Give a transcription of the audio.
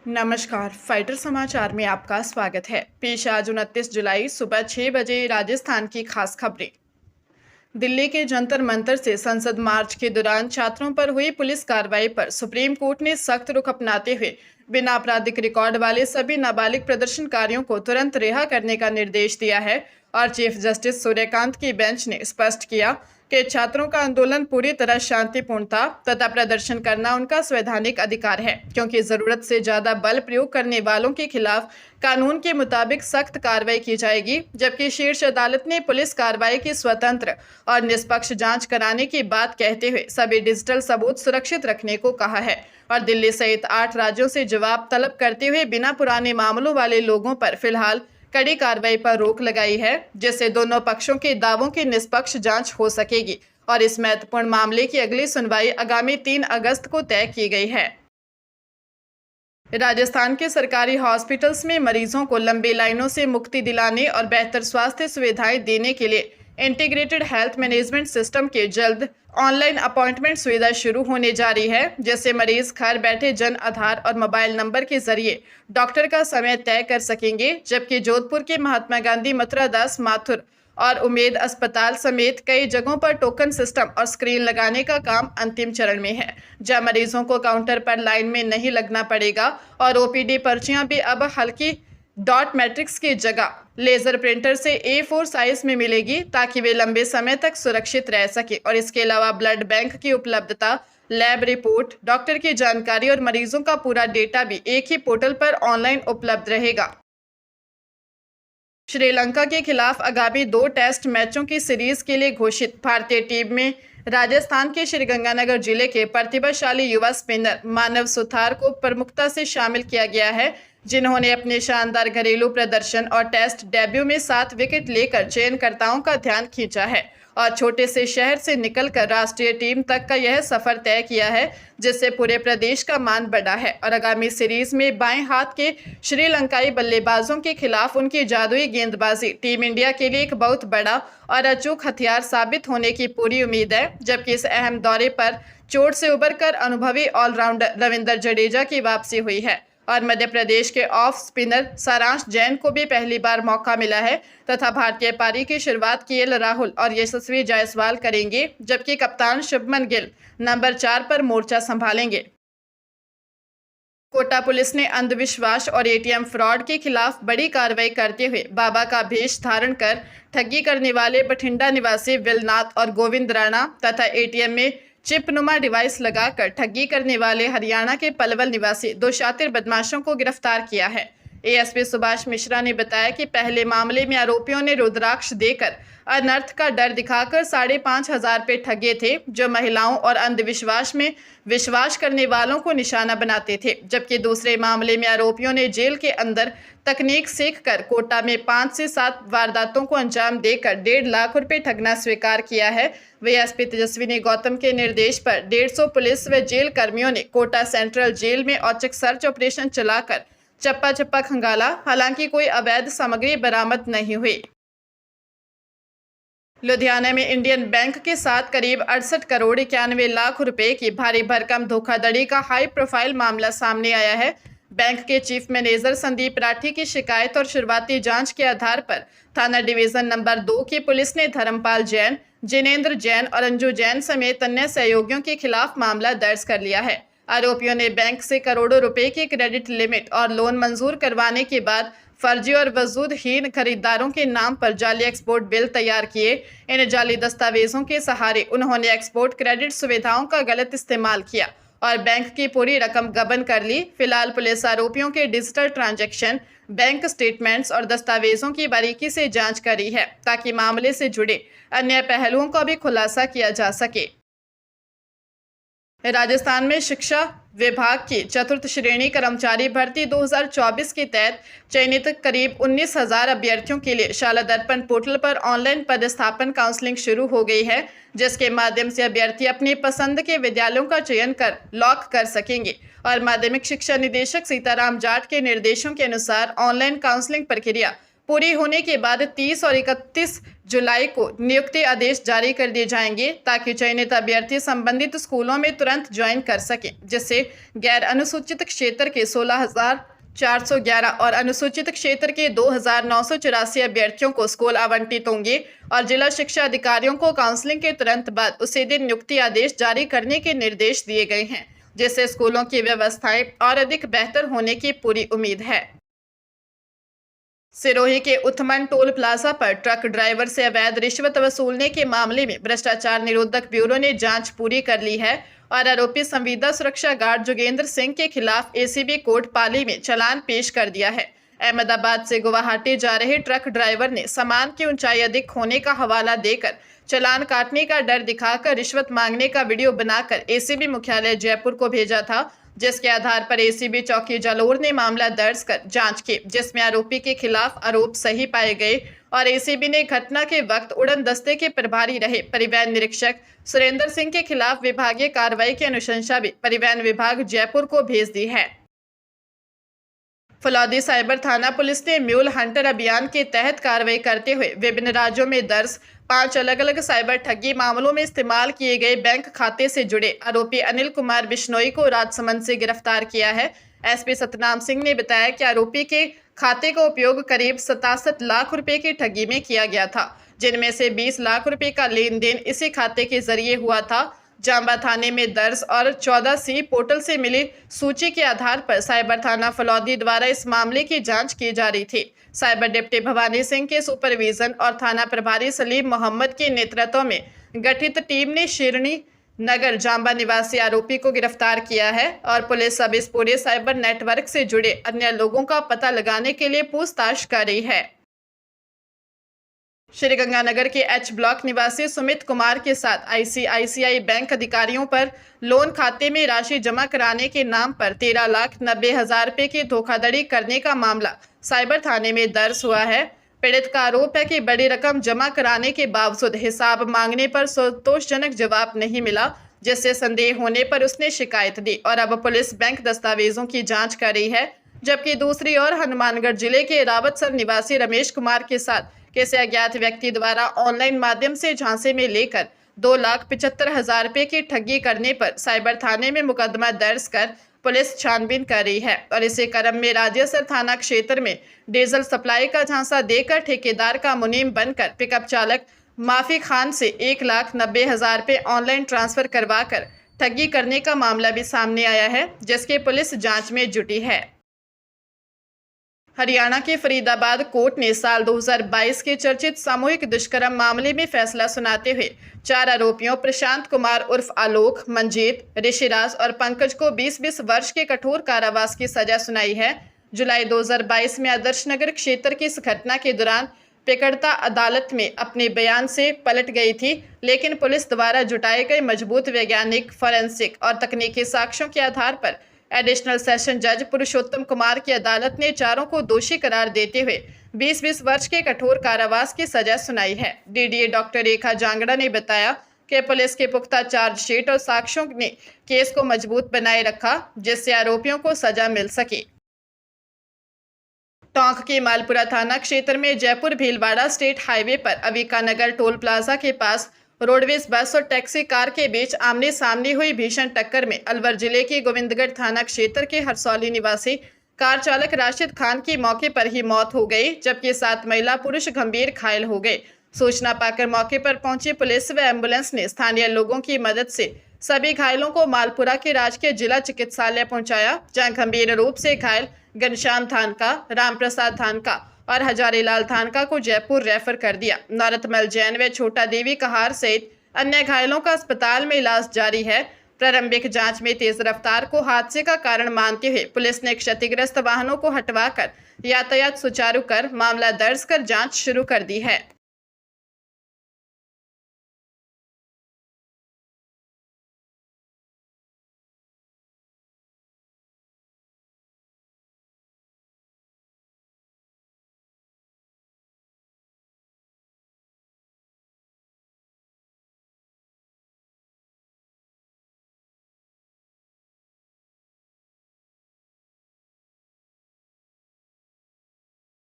नमस्कार, फाइटर समाचार में आपका स्वागत है। पेश आज 29 जुलाई सुबह 6 बजे राजस्थान की खास खबरें। दिल्ली के जंतर मंतर से संसद मार्च के दौरान छात्रों पर हुई पुलिस कार्रवाई पर सुप्रीम कोर्ट ने सख्त रुख अपनाते हुए बिना आपराधिक रिकॉर्ड वाले सभी नाबालिग प्रदर्शनकारियों को तुरंत रिहा करने का निर्देश दिया है। और चीफ जस्टिस सूर्यकांत की बेंच ने स्पष्ट किया कि छात्रों का आंदोलन पूरी तरह शांतिपूर्ण था तथा प्रदर्शन करना उनका संवैधानिक अधिकार है, क्योंकि जरूरत से ज्यादा बल प्रयोग करने वालों के खिलाफ कानून के मुताबिक सख्त कार्रवाई की जाएगी। जबकि शीर्ष अदालत ने पुलिस कार्रवाई की स्वतंत्र और निष्पक्ष जांच कराने की बात कहते हुए सभी डिजिटल सबूत सुरक्षित रखने को कहा है और दिल्ली सहित 8 राज्यों से जवाब तलब करते हुए बिना पुराने मामलों वाले लोगों पर फिलहाल कड़ी कार्रवाई पर रोक लगाई है, जिससे दोनों पक्षों के दावों की निष्पक्ष जांच हो सकेगी। और इस महत्वपूर्ण मामले की अगली सुनवाई आगामी 3 अगस्त को तय की गई है। राजस्थान के सरकारी हॉस्पिटल्स में मरीजों को लंबी लाइनों से मुक्ति दिलाने और बेहतर स्वास्थ्य सुविधाएं देने के लिए इंटीग्रेटेड हेल्थ मैनेजमेंट सिस्टम के जल्द ऑनलाइन अपॉइंटमेंट सुविधा शुरू होने जा रही है, जिससे मरीज घर बैठे जन आधार और मोबाइल नंबर के जरिए डॉक्टर का समय तय कर सकेंगे। जबकि जोधपुर के महात्मा गांधी मथुरा दास माथुर और उमेद अस्पताल समेत कई जगहों पर टोकन सिस्टम और स्क्रीन लगाने का काम अंतिम चरण में है, जहां मरीजों को काउंटर पर लाइन में नहीं लगना पड़ेगा और ओपीडी पर्चियां भी अब हल्की डॉट मैट्रिक्स की जगह लेजर प्रिंटर से A4 साइज में मिलेगी, ताकि वे लंबे समय तक सुरक्षित रह सके। और इसके अलावा ब्लड बैंक की उपलब्धता, लैब रिपोर्ट, डॉक्टर की जानकारी और मरीजों का पूरा डेटा भी एक ही पोर्टल पर ऑनलाइन उपलब्ध रहेगा। श्रीलंका के खिलाफ आगामी 2 टेस्ट मैचों की सीरीज के लिए घोषित भारतीय टीम में राजस्थान के श्रीगंगानगर जिले के प्रतिभाशाली युवा स्पिनर मानव सुथार को प्रमुखता से शामिल किया गया है, जिन्होंने अपने शानदार घरेलू प्रदर्शन और टेस्ट डेब्यू में 7 विकेट लेकर चयनकर्ताओं का ध्यान खींचा है और छोटे से शहर से निकलकर राष्ट्रीय टीम तक का यह सफर तय किया है, जिससे पूरे प्रदेश का मान बढ़ा है। और आगामी सीरीज में बाएं हाथ के श्रीलंकाई बल्लेबाजों के खिलाफ उनकी जादुई गेंदबाजी टीम इंडिया के लिए एक बहुत बड़ा और अचूक हथियार साबित होने की पूरी उम्मीद है। जबकि इस अहम दौरे पर चोट से उबरकर अनुभवी ऑलराउंडर रविंद्र जडेजा की वापसी हुई है और मध्य प्रदेश के ऑफ स्पिनर सारांश जैन को भी पहली बार मौका मिला है तथा भारतीय पारी की शुरुआत KL राहुल और यशस्वी जायसवाल करेंगे, जबकि कप्तान शुभमन गिल नंबर 4 पर मोर्चा संभालेंगे। कोटा पुलिस ने अंधविश्वास और ATM फ्रॉड के खिलाफ बड़ी कार्रवाई करते हुए बाबा का भेष धारण कर ठगी करने वाले बठिंडा निवासी विलनाथ और गोविंद राणा तथा ATM में चिपनुमा डिवाइस लगाकर ठगी करने वाले हरियाणा के पलवल निवासी 2 शातिर बदमाशों को गिरफ्तार किया है। ASP सुभाष मिश्रा ने बताया कि पहले मामले में आरोपियों ने रुद्राक्ष देकर अनर्थ का डर दिखाकर 5,500 रुपये ठगे थे, जो महिलाओं और अंधविश्वास में विश्वास करने वालों को निशाना बनाते थे। जबकि दूसरे मामले में आरोपियों ने जेल के अंदर तकनीक सीखकर कोटा में 5 से 7 वारदातों को अंजाम देकर 1.5 लाख रुपए ठगना स्वीकार किया है। ASP तेजस्विनी गौतम के निर्देश पर 150 पुलिस व जेल कर्मियों ने कोटा सेंट्रल जेल में औचक सर्च ऑपरेशन चलाकर चप्पा चप्पा खंगाला, हालांकि कोई अवैध सामग्री बरामद नहीं हुई। लुधियाना में इंडियन बैंक के साथ करीब 68 करोड़ 91 लाख रुपए की भारी भरकम धोखाधड़ी का हाई प्रोफाइल मामला सामने आया है। बैंक के चीफ मैनेजर संदीप राठी की शिकायत और शुरुआती जांच के आधार पर थाना डिवीजन नंबर 2 की पुलिस ने धर्मपाल जैन, जिनेंद्र जैन और अंजू जैन समेत अन्य सहयोगियों के खिलाफ मामला दर्ज कर लिया है। आरोपियों ने बैंक से करोड़ों रुपए की क्रेडिट लिमिट और लोन मंजूर करवाने के बाद फर्जी और वजूदहीन खरीदारों के नाम पर जाली एक्सपोर्ट बिल तैयार किए। इन जाली दस्तावेजों के सहारे उन्होंने एक्सपोर्ट क्रेडिट सुविधाओं का गलत इस्तेमाल किया और बैंक की पूरी रकम गबन कर ली। फिलहाल पुलिस आरोपियों के डिजिटल ट्रांजैक्शन, बैंक स्टेटमेंट्स और दस्तावेजों की बारीकी से जांच कर रही है, ताकि मामले से जुड़े अन्य पहलुओं का भी खुलासा किया जा सके। राजस्थान में शिक्षा विभाग की चतुर्थ श्रेणी कर्मचारी भर्ती 2024 के तहत चयनित करीब 19,000 अभ्यर्थियों के लिए शाला दर्पण पोर्टल पर ऑनलाइन पदस्थापन काउंसलिंग शुरू हो गई है, जिसके माध्यम से अभ्यर्थी अपनी पसंद के विद्यालयों का चयन कर लॉक कर सकेंगे। और माध्यमिक शिक्षा निदेशक सीताराम जाट के निर्देशों के अनुसार ऑनलाइन काउंसलिंग प्रक्रिया पूरी होने के बाद 30 और 31 जुलाई को नियुक्ति आदेश जारी कर दिए जाएंगे ताकि चयनित अभ्यर्थी संबंधित स्कूलों में तुरंत ज्वाइन कर सकें, जिससे गैर अनुसूचित क्षेत्र के 16,411 और अनुसूचित क्षेत्र के 2,984 अभ्यर्थियों को स्कूल आवंटित होंगे और जिला शिक्षा अधिकारियों को काउंसलिंग के तुरंत बाद उसी दिन नियुक्ति आदेश जारी करने के निर्देश दिए गए हैं, जिससे स्कूलों की व्यवस्थाएं और अधिक बेहतर होने की पूरी उम्मीद है। सिरोही के उत्थमन टोल प्लाजा पर ट्रक ड्राइवर से अवैध रिश्वत वसूलने के मामले में भ्रष्टाचार निरोधक ब्यूरो ने जांच पूरी कर ली है और आरोपी संविदा सुरक्षा गार्ड जोगेंद्र सिंह के खिलाफ एसीबी कोर्ट पाली में चालान पेश कर दिया है। अहमदाबाद से गुवाहाटी जा रहे ट्रक ड्राइवर ने सामान की ऊंचाई अधिक होने का हवाला देकर चालान काटने का डर दिखाकर रिश्वत मांगने का वीडियो बनाकर एसीबी मुख्यालय जयपुर को भेजा था, जिसके आधार पर एसीबी चौकी जालोर ने मामला दर्ज कर जांच की, जिसमें आरोपी के खिलाफ आरोप सही पाए गए और एसीबी ने घटना के वक्त उड़न दस्ते के प्रभारी रहे परिवहन निरीक्षक सुरेंद्र सिंह के खिलाफ विभागीय कार्रवाई की अनुशंसा भी परिवहन विभाग जयपुर को भेज दी है। फलौदी साइबर थाना पुलिस ने म्यूल हंटर अभियान के तहत कार्रवाई करते हुए विभिन्न राज्यों में दर्ज 5 अलग अलग साइबर ठगी मामलों में इस्तेमाल किए गए बैंक खाते से जुड़े आरोपी अनिल कुमार बिश्नोई को राजसमंद से गिरफ्तार किया है। एसपी सतनाम सिंह ने बताया कि आरोपी के खाते का उपयोग करीब 67 लाख रुपए की ठगी में किया गया था, जिनमें से 20 लाख रुपए का लेन देन इसी खाते के जरिए हुआ था। जांबा थाने में दर्ज और 14C पोर्टल से मिली सूची के आधार पर साइबर थाना फलौदी द्वारा इस मामले की जांच की जा रही थी। साइबर डिप्टी भवानी सिंह के सुपरविजन और थाना प्रभारी सलीम मोहम्मद के नेतृत्व में गठित टीम ने शिरणी नगर जांबा निवासी आरोपी को गिरफ्तार किया है और पुलिस अब इस पूरे साइबर नेटवर्क से जुड़े अन्य लोगों का पता लगाने के लिए पूछताछ कर रही है। श्रीगंगानगर के एच ब्लॉक निवासी सुमित कुमार के साथ आईसीआईसीआई बैंक अधिकारियों पर लोन खाते में राशि जमा कराने के नाम पर 13,90,000 रुपए की धोखाधड़ी करने का मामला साइबर थाने में दर्ज हुआ है। पीड़ित का आरोप है कि बड़ी रकम जमा कराने के बावजूद हिसाब मांगने पर संतोषजनक जवाब नहीं मिला, जिससे संदेह होने पर उसने शिकायत दी और अब पुलिस बैंक दस्तावेजों की जाँच कर रही है। जबकि दूसरी ओर हनुमानगढ़ जिले के रावतसर निवासी रमेश कुमार के साथ किसी अज्ञात व्यक्ति द्वारा ऑनलाइन माध्यम से झांसे में लेकर 2,75,000 रुपए की ठगी करने पर साइबर थाने में मुकदमा दर्ज कर पुलिस छानबीन कर रही है और इसी क्रम में राजेसर थाना क्षेत्र में डीजल सप्लाई का झांसा देकर ठेकेदार का मुनीम बनकर पिकअप चालक माफी खान से 1,90,000 रुपए ऑनलाइन ट्रांसफर करवाकर ठगी करने का मामला भी सामने आया है, जिसकी पुलिस जांच में जुटी है। हरियाणा के फरीदाबाद कोर्ट ने साल 2022 के चर्चित सामूहिक दुष्कर्म मामले में फैसला सुनाते हुए 4 आरोपियों प्रशांत कुमार उर्फ आलोक, मंजीत, ऋषिराज और पंकज को 20-20 वर्ष के कठोर कारावास की सजा सुनाई है। जुलाई 2022 में आदर्श नगर क्षेत्र की इस घटना के दौरान पीड़िता अदालत में अपने बयान से पलट गई थी, लेकिन पुलिस द्वारा जुटाए गए मजबूत वैज्ञानिक, फोरेंसिक और तकनीकी साक्ष्यों के आधार पर एडिशनल सेशन जज पुरुषोत्तम कुमार की अदालत ने चारों को दोषी करार देते हुए 20-20 वर्ष के कठोर कारावास की सजा सुनाई है। डीडीए डॉक्टर रेखा जांगड़ा ने बताया कि पुलिस के पुख्ता चार्जशीट और साक्ष्यों ने केस को मजबूत बनाए रखा, जिससे आरोपियों को सजा मिल सके। टोंक के मालपुरा थाना क्षेत्र में जयपुर भीलवाड़ा स्टेट हाईवे पर अविका नगर टोल प्लाजा के पास रोडवेज बस और टैक्सी कार के बीच आमने सामने हुई भीषण टक्कर में अलवर जिले के गोविंदगढ़ थाना क्षेत्र के हरसौली निवासी कार चालक राशिद खान की मौके पर ही मौत हो गई, जबकि 7 महिला पुरुष गंभीर घायल हो गए। सूचना पाकर मौके पर पहुंची पुलिस व एम्बुलेंस ने स्थानीय लोगों की मदद से सभी घायलों को मालपुरा के राजकीय जिला चिकित्सालय पहुंचाया, जहां गंभीर रूप से घायल घनश्याम थानका, रामप्रसाद थानका और हजारीलाल थानका को जयपुर रेफर कर दिया। नौरतमल जैन व छोटा देवी कहार सहित अन्य घायलों का अस्पताल में इलाज जारी है। प्रारंभिक जांच में तेज रफ्तार को हादसे का कारण मानते हुए पुलिस ने क्षतिग्रस्त वाहनों को हटवाकर यातायात सुचारू कर मामला दर्ज कर जांच शुरू कर दी है।